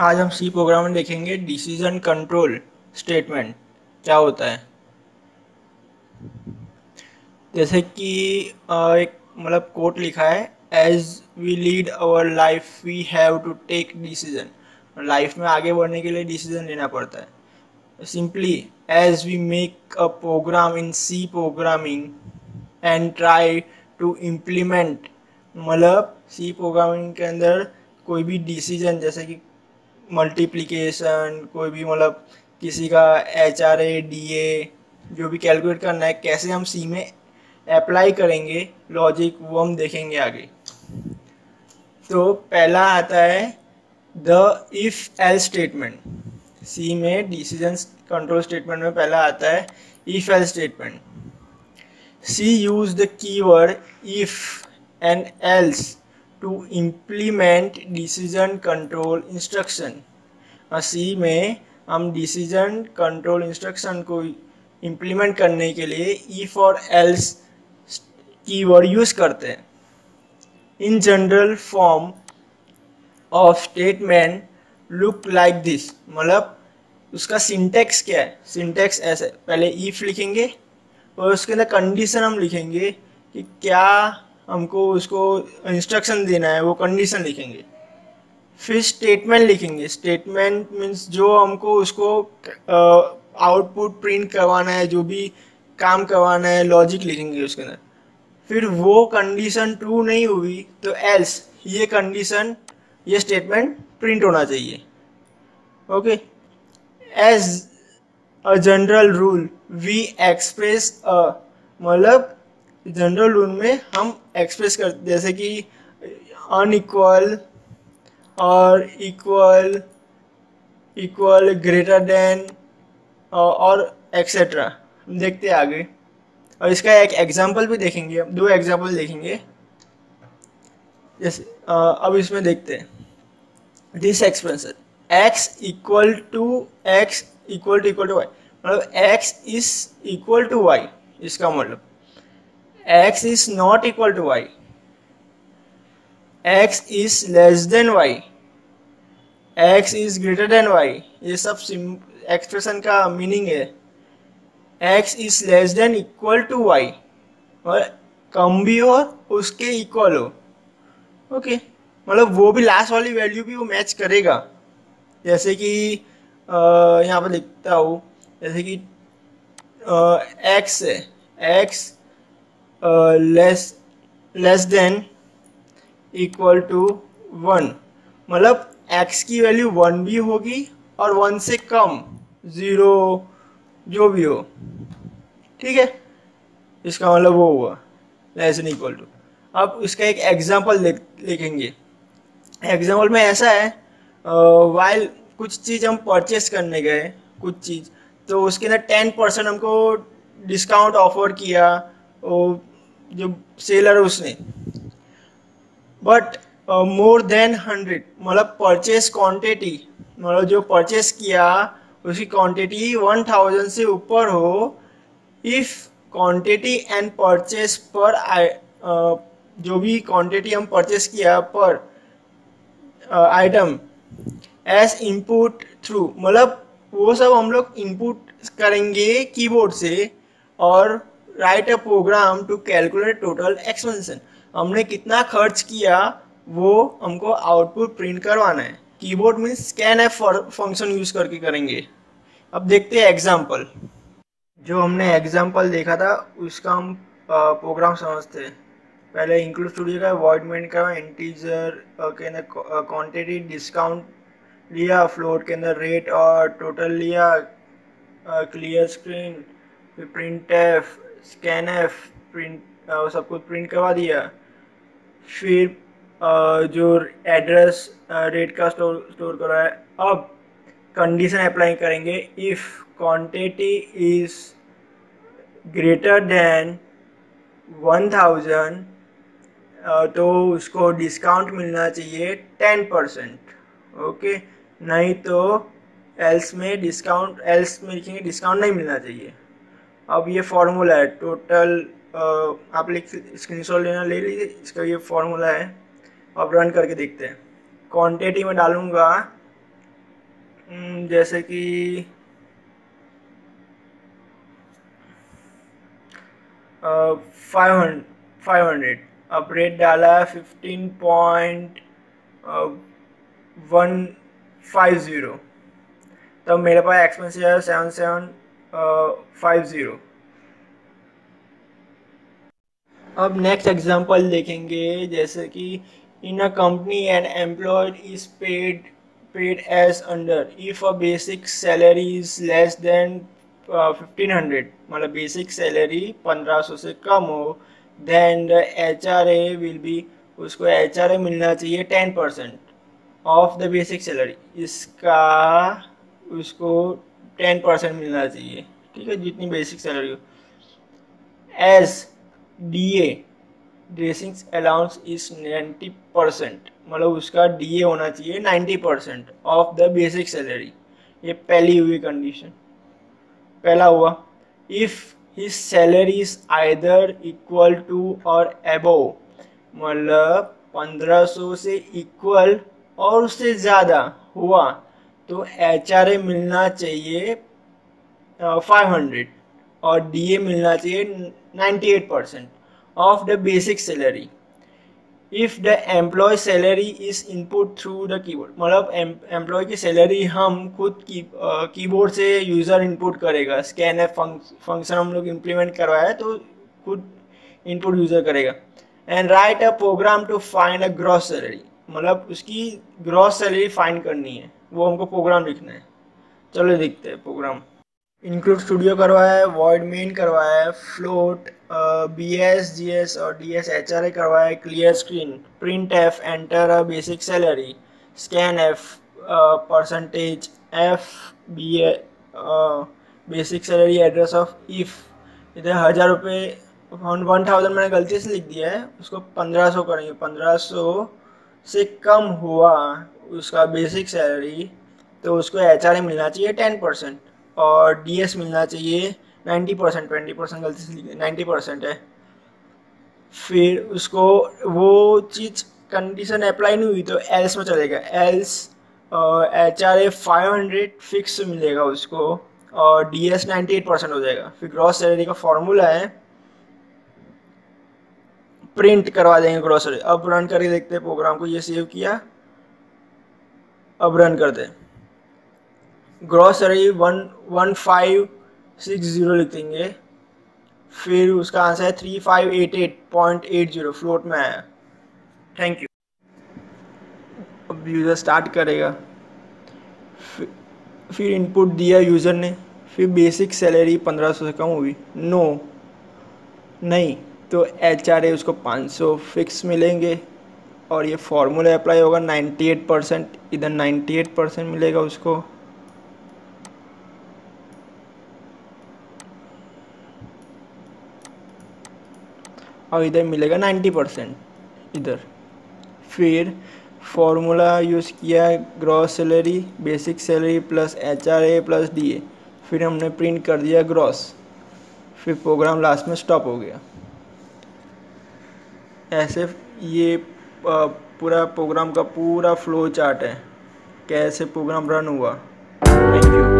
आज हम C program में देखेंगे डिसीजन कंट्रोल स्टेटमेंट क्या होता है। जैसे कि एक मतलब कोट लिखा है, as we lead our life we have to take decision. Life में आगे बढ़ने के लिए डिसीजन लेना पड़ता है। Simply, as we make a program in C programming and try to implement, मतलब सी प्रोग्रामिंग के अंदर कोई भी डिसीजन जैसे कि मल्टीप्लिकेशन, कोई भी मतलब किसी का H R A D A जो भी कैलकुलेट करना है, कैसे हम सी में अप्लाई करेंगे लॉजिक, वो हम देखेंगे आगे। तो पहला आता है the if else statement. C में डिसीजन कंट्रोल स्टेटमेंट में पहला आता है if else statement. C use the keyword if and else to implement decision control instruction. C में हम डिसीजन कंट्रोल इंस्ट्रक्शन को इम्प्लीमेंट करने के लिए इफ और एल्स कीवर्ड यूज करते हैं। In general form of statement look like this, मतलब उसका सिंटेक्स क्या है। सिंटेक्स ऐसे, पहले इफ लिखेंगे और उसके अंदर कंडीशन हम लिखेंगे कि क्या हमको उसको इंस्ट्रक्शन देना है, वो कंडीशन लिखेंगे। फिर स्टेटमेंट लिखेंगे। स्टेटमेंट मीन्स जो हमको उसको आउटपुट प्रिंट करवाना है, जो भी काम करवाना है, लॉजिक लिखेंगे उसके अंदर। फिर वो कंडीशन ट्रू नहीं हुई तो एल्स, ये कंडीशन, ये स्टेटमेंट प्रिंट होना चाहिए। Okay, as a general rule we express a, मतलब जनरल रूल में हम एक्सप्रेस कर, जैसे कि अनइक्वल और इक्वल, इक्वल, ग्रेटर देन और एक्सेट्रा। देखते हैं आगे, और इसका एक एग्जांपल भी देखेंगे। हम दो एग्जांपल देखेंगे। जैसे अब इसमें देखते हैं this expression x equal to Y, मतलब x is equal to Y. इसका मतलब x is not equal to Y, x is less than Y, x is greater than Y. ये सब एक्सप्रेशन का मीनिंग है। x is less than equal to Y, और कम भी हो उसके इक्वल हो। ओके, मतलब वो भी लास्ट वाली वैल्यू भी वो मैच करेगा। जैसे कि यहाँ पर लिखता हूँ, जैसे कि x है, x less less than equal to 1, मतलब x की वैल्यू 1 भी होगी और 1 से कम, 0, जो भी हो। ठीक है, इसका मतलब वो हुआ लेस देन इक्वल टू। अब इसका एक एग्जांपल लिखेंगे। एग्जांपल में ऐसा है, वाइल कुछ चीज़ हम परचेस करने गए, कुछ चीज़, तो उसके अंदर 10% हमको डिस्काउंट ऑफर किया जो सेलर उसने। बट मोर देन 100, मतलब परचेस क्वांटिटी, मतलब जो परचेस किया उसकी क्वांटिटी 1000 से ऊपर हो। इफ क्वांटिटी एंड परचेस पर जो भी क्वांटिटी हम परचेस किया पर आइटम एज इनपुट थ्रू, मतलब वो सब हम लोग इनपुट करेंगे कीबोर्ड से, और write a program to calculate total expansion. हमने कितना खर्च किया वो हमको आउटपुट प्रिंट करवाना है। कीबोर्ड में स्कैन एफ फंक्शन यूज करके करेंगे। अब देखते हैं एग्जाम्पल। जो हमने एग्जाम्पल देखा था उसका हम प्रोग्राम समझते हैं। पहले इंक्लूड स्टूडियो का वॉइड मेन का इंटीजर के अंदर क्वांटिटी डिस्काउंट लिया, फ्लोट के अंदर रेट और टोटल लिया, क्लियर स्क्रीन, फिर print F, scan F, print सब कुछ प्रिंट करवा दिया। फिर जो एड्रेस रेट का स्टोर करा है। अब कंडीशन अप्लाई करेंगे, if quantity is greater then 1000 तो उसको डिस्काउंट मिलना चाहिए 10%। ओके, नहीं तो एल्स में डिस्काउंट, एल्स में लिखेंगे डिस्काउंट नहीं मिलना चाहिए। अब ये फॉर्मूला है टोटल, आप लिख स्क्रीनशॉट लेना ले लीजिए, इसका ये फॉर्मूला है। अब रन करके देखते हैं। क्वांटिटी में डालूंगा जैसे कि 500 अब रेट डाला 15.150, तब मेरे पास एक्सपेंसिव है 7750। अब नेक्स्ट एग्जांपल देखेंगे, जैसे कि in a company an employee is paid as under if a basic salary is less than 1500, मतलब बेसिक सैलरी 1500 से कम हो, then the HRA will be, उसको HRA मिलना चाहिए 10% ऑफ द बेसिक सैलरी, इसका उसको 10% मिलना चाहिए, ठीक है, जितनी बेसिक सैलरी हो। As DA dressing allowance is 90%, मतलब उसका DA होना चाहिए 90% ऑफ द बेसिक सैलरी। ये पहली हुई कंडीशन, पहला हुआ। If his salary is either equal to और अबव, मतलब 1500 से इक्वल और उससे ज़्यादा हुआ तो HRA मिलना चाहिए 500 और DA मिलना चाहिए 98% of the basic salary if the employee salary is input through the keyboard, मतलब एम्प्लॉय की सैलरी हम खुद कीबोर्ड से यूज़र इनपुट करेगा, स्कैन एफ फंक्शन हम लोग इम्प्लीमेंट करवाया है तो खुद इनपुट यूज़र करेगा। And write a program to find a gross salary, मतलब उसकी ग्रॉस सैलरी फाइंड करनी है, वो हमको प्रोग्राम लिखना है। चलो देखते हैं प्रोग्राम। इंक्लूड स्टूडियो करवाया है, वॉइड मेन करवाया है, फ्लोट, BS GS और DS HRA करवाया है, clear screen, print F, enter a basic salary, scan F, percentage F, basic salary, address of if, इधर 1000 रुपये 1000 मैंने गलती से लिख दिया है, उसको 1500 करेंगे, 1500 से कम हुआ उसका बेसिक सैलरी तो उसको HRA मिलना चाहिए 10% और DS मिलना चाहिए 90%, 20% गलती से लिख दिया, 90% है। फिर उसको वो चीज़ कंडीशन अप्लाई नहीं हुई तो एल्स में चलेगा, एल्स HRA 500 फिक्स मिलेगा उसको और DS 98% हो जाएगा। फिर ग्रॉस सैलरी का फॉर्मूला है, प्रिंट करवा देंगे ग्रॉस सैलरी। अब रन करके देखते हैं प्रोग्राम को, ये सेव किया, अब रन करते हैं। ग्रॉस सैलरी 1560 लिख देंगे, फिर उसका आंसर है 3588.80 फ्लोट में आया। Thank you. अब यूज़र स्टार्ट करेगा, फिर इनपुट दिया यूज़र ने, फिर बेसिक सैलरी 1500 से कम हुई, नो नहीं, तो HRA उसको 500 फिक्स मिलेंगे और ये फॉर्मूला अप्लाई होगा 98%, इधर 98% मिलेगा उसको, और इधर मिलेगा 90% इधर। फिर फॉर्मूला यूज़ किया gross salary, basic salary plus HRA plus DA, फिर हमने प्रिंट कर दिया ग्रॉस, फिर प्रोग्राम लास्ट में स्टॉप हो गया। ऐसे ये पूरा प्रोग्राम का पूरा फ्लो चार्ट है, कैसे प्रोग्राम रन हुआ। Thank you.